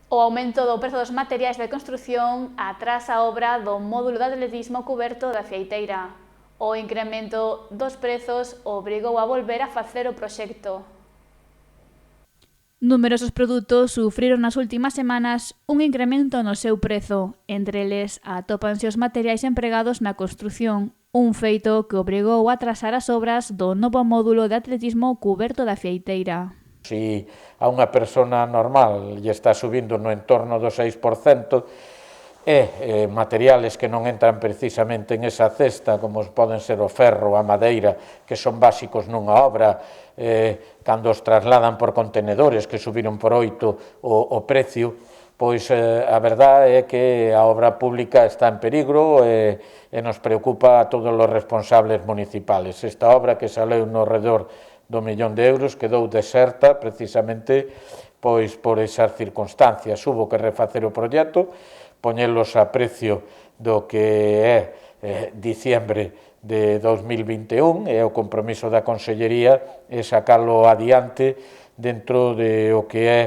O aumento do prezo dos materiais de construción atrasa a obra do módulo de atletismo cuberto da Fieiteira. O incremento dos prezos obrigou a volver a facer o proxecto. Numerosos produtos sufriron nas últimas semanas un incremento no seu prezo. Entre eles atópanse os materiais empregados na construción, un feito que obrigou a atrasar as obras do novo módulo de atletismo cuberto da Fieiteira. Si a unha persona normal lle está subindo no entorno do 6%, materiales que non entran precisamente en esa cesta, como poden ser o ferro, a madeira, que son básicos nunha obra, cando os trasladan por contenedores, que subiron por 8 o precio, pois a verdade é que a obra pública está en peligro e nos preocupa a todos os responsables municipales. Esta obra, que saleu no redor do 1.000.000 de euros, quedou deserta precisamente pois por esas circunstancias. Hubo que refacer o proxecto, poñelos a precio do que é diciembre de 2021, e o compromiso da Consellería é sacalo adiante dentro de o que é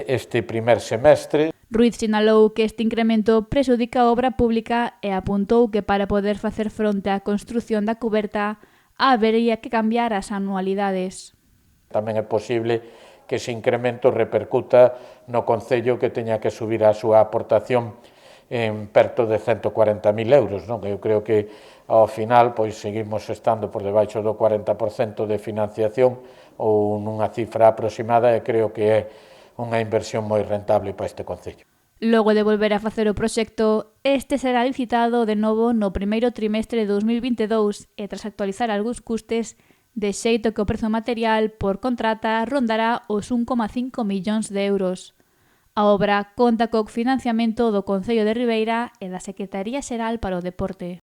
este primer semestre. Ruiz sinalou que este incremento prexudica a obra pública e apuntou que para poder facer fronte á construción da cuberta habería que cambiar as anualidades. Tamén é posible que ese incremento repercuta no Concello, que teña que subir a súa aportación en perto de 140.000 euros, non? Eu creo que ao final pois seguimos estando por debaixo do 40% de financiación ou nunha cifra aproximada, e creo que é unha inversión moi rentable para este Concello. Logo de volver a facer o proxecto, este será licitado de novo no primeiro trimestre de 2022 e tras actualizar algúns custes, de xeito que o prezo material por contrata rondará os 1,5 millóns de euros. A obra conta co financiamento do Concello de Ribeira e da Secretaría Xeral para o Deporte.